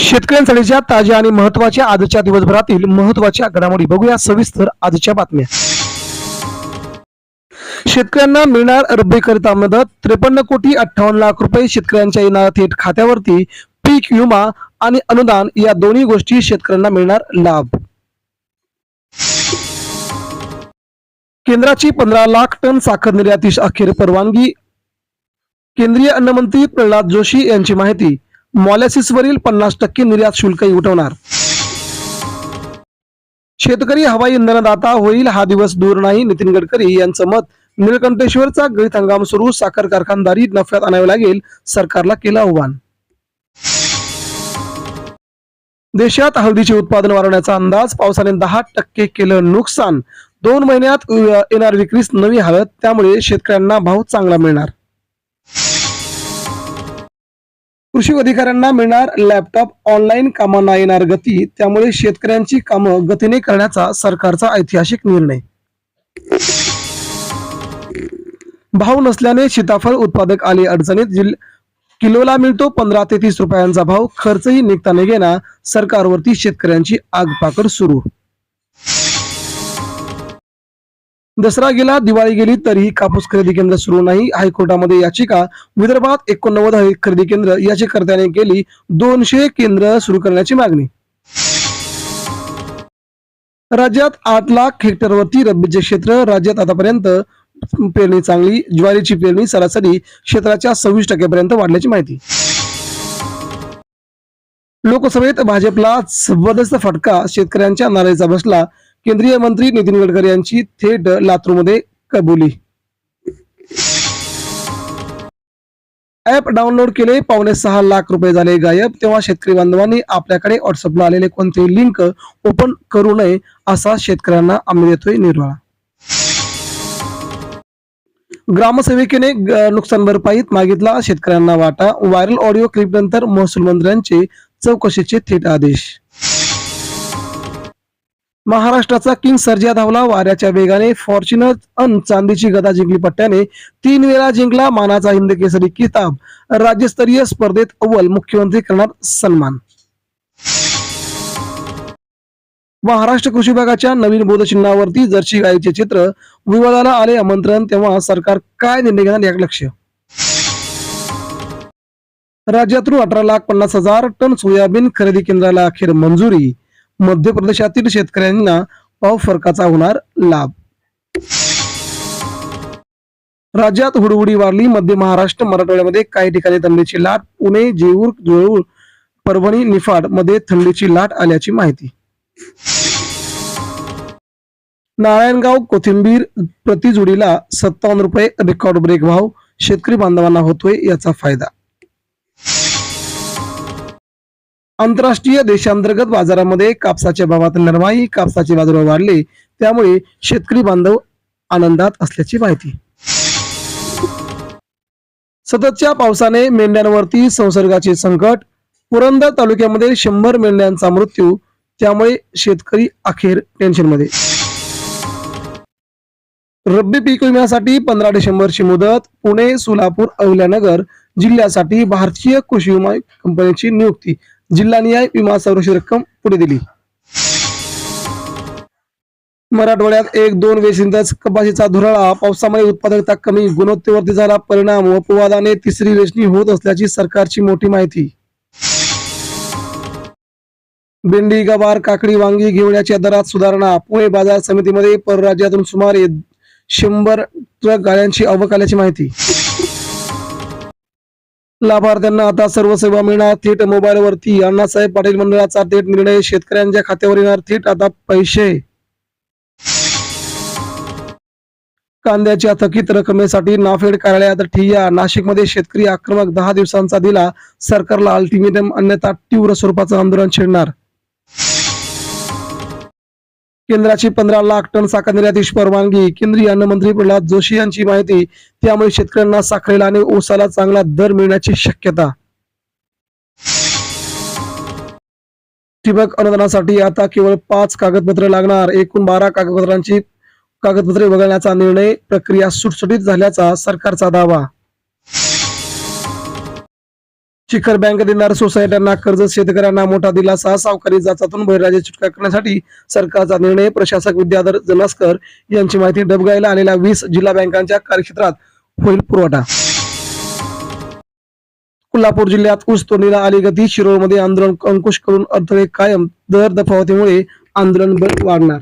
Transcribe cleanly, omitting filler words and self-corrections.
शेतकऱ्यांसाठीच्या ताज्या आणि महत्त्वाच्या आजच्या दिवसभरातील महत्त्वाच्या घडामोडी बघूया सविस्तर आजच्या बातम्या। शेतकऱ्यांना मिळणार रब्बी खरीप मदत 53,58,00,000 रुपये शेतकऱ्यांच्या येणार थेट खात्यावरती। पीक विमा आणि अनुदान या दोन्ही गोष्टी शेतकऱ्यांना मिळणार लाभ। केंद्राची 15 लाख टन साखर निर्यातीस अखेर परवानगी। केंद्रीय अन्न मंत्री प्रल्हाद जोशी यांची माहिती। मॉलॅसिसवरील 50% निर्यात शुल्कही उठवणार। शेतकरी हवाई इंधनदाता होईल हा दिवस दूर नाही, नितीन गडकरी यांचं मत। निळकंठेश्वरचा गळीत हंगाम सुरू, साखर कारखानदारी नफ्यात आणावी लागेल, सरकारला केलं आव्हान। देशात हळदीचे उत्पादन वाढवण्याचा अंदाज, पावसाने 10% केलं नुकसान। 2 महिन्यात येणार विक्रीस नवी हळद, त्यामुळे शेतकऱ्यांना भाव चांगला मिळणार। कृषी अधिकाऱ्यांना मिळणार लॅपटॉप, ऑनलाईन कामांना येणार गती, त्यामुळे शेतकऱ्यांची कामं गतीने करण्याचा सरकारचा ऐतिहासिक निर्णय। भाव नसल्याने सीताफळ उत्पादक आले अडचणीत, किलोला मिळतो 15 ते 30 रुपयांचा भाव, खर्चही निघता निघेना, सरकारवरती शेतकऱ्यांची आगपाखड सुरू। दसरा गेला, दिवाळी गेली तरीही कापूस खरेदी केंद्र सुरू नाही, हायकोर्टामध्ये याचिका। विदर्भात 89 खरेदी केंद्र, याचिकाकर्त्याने केली 200 केंद्र सुरू करण्याची मागणी। राज्यात 8 लाख हेक्टरवरती रब्बीचे क्षेत्र, राज्यात आतापर्यंत पेरणी चांगली, ज्वारीची पेरणी सरासरी क्षेत्राच्या 26% वाढल्याची माहिती। लोकसभेत भाजपला जबरदस्त फटका, शेतकऱ्यांच्या नाराजीचा बसला, केंद्रीय मंत्री नितीन गडकरी यांची थेट लातूरमध्ये कबुली। ऍप डाउनलोड केले, 5.25 लाख रुपये झाले गायब, तेव्हा शेतकरी बांधवांनी आपल्याकडे व्हॉट्सअपला आलेले कोणतेही लिंक ओपन करू नये, असा शेतकऱ्यांना आम्ही देतोय निर्वाळा। ग्रामसेविकेने नुकसान भरपाईत मागितला शेतकऱ्यांना वाटा, व्हायरल ऑडिओ क्लिप नंतर महसूल मंत्र्यांचे चौकशीचे थेट आदेश। महाराष्ट्राचा किंग सर्जा धावला, वाऱ्याच्या वेगाने, फॉर्च्युनर अन चांदीची गदा जिंकली पट्ट्याने, 3 वेळा जिंकला मानाचा हिंद केसरी किताब, राज्यस्तरीय स्पर्धेत अव्वल, मुख्यमंत्री करणार सन्मान। महाराष्ट्र कृषी विभागाच्या नवीन बोधचिन्हावरती जर्सी गायीचे चित्र, विवादाला आले आमंत्रण, तेव्हा सरकार काय निर्णय घेणार याकडे लक्ष। राज्यातून 18,50,000 टन सोयाबीन खरेदी केंद्राला अखेर मंजुरी, मध्य प्रदेशातील शेतकऱ्यांना पाव फरकाचा होणार लाभ। राज्यात हुडहुडी वाढली, मध्य महाराष्ट्र मराठवाड्यामध्ये काही ठिकाणी थंडीची लाट, पुणे, जेऊर, जळूर, परभणी, निफाड मध्ये थंडीची लाट आल्याची माहिती। नारायणगाव कोथिंबीर प्रति जोडीला 57 रुपये, रेकॉर्ड ब्रेक भाव, शेतकरी बांधवांना होतोय याचा फायदा। आंतरराष्ट्रीय देशांतर्गत बाजारामध्ये कापसाच्या भावात नरमाई, कापसाचे बाजारभाव वाढले, त्यामुळे शेतकरी बांधव आनंदात असल्याची माहिती। सततच्या पावसाने मेंढ्यांवरती संसर्गाचे संकट, पुरंदर तालुक्यामध्ये 100 मेंढ्यांचा मृत्यू, त्यामुळे शेतकरी अखेर टेन्शनमध्ये। रब्बी पीक विम्यासाठी 15 डिसेंबरची मुदत, पुणे, सोलापूर, अहिल्यानगर जिल्ह्यासाठी भारतीय कृषी विमा कंपनीची नियुक्ती, जिल्हानिहाय विमा संरक्षित रक्कम पुढे दिली। मराठवाड्यात 1-2 वेचणीतच कपाशीचा धुराळा, पावसामुळे उत्पादकता कमी, गुणवत्तेवरती झाला परिणाम, अपवादाने 3री वेचणी होत असल्याची सरकारची मोठी माहिती। भेंडी, गवार, काकडी, वांगी, घेवड्याच्या दरात सुधारणा, पुणे बाजार समितीमध्ये परराज्यातून सुमारे 100 ट्रक गाड्यांची आवक आल्याची माहिती। लाभार्थ्यांना आता सर्व सेवा मिळणार थेट मोबाईलवरती, अण्णासाहेब पाटील मंडळाचा थेट निर्णय, शेतकऱ्यांच्या खात्यावर येणार थेट आता पैसे। कांद्याच्या थकीत रकमेसाठी नाफेड कार्यालयात ठिय्या, नाशिकमध्ये शेतकरी आक्रमक, 10 दिवसांचा दिला सरकारला अल्टिमेटम, अन्यथा तीव्र स्वरूपाचं आंदोलन छेडणार। केंद्राची 15 लाख टन साखर निर्यातीस परवानगी, केंद्रीय अन्न मंत्री प्रल्हाद जोशी यांची माहिती, त्यामुळे शेतकऱ्यांना साखरेला आणि ऊसाला चांगला दर मिळण्याची शक्यता। ठिबक अनुदानासाठी आता केवळ 5 कागदपत्र लागणार, एकूण 12 कागदपत्रे वगळण्याचा निर्णय, प्रक्रिया सुटसुटीत झाल्याचा सरकारचा दावा। शिखर बँक देणार सोसायट्यांना कर्ज, शेतकऱ्यांना मोठा दिलासा. सावकारी जाचातून बळीराजा सुटका करण्यासाठी सरकारचा निर्णय. प्रशासक विद्याधर जनास्कर यांची माहिती. डबगाईला आलेल्या 20 जिल्हा बँकांच्या कार्यक्षेत्रात होईल पुरवठा. कोल्हापूर जिल्ह्यात ऊस तोडणीला आली गती. शिरोळमध्ये आंदोलन अंकुश करून अडथळे कायम. दर तफावतीमुळे आंदोलन बळ वाढणार.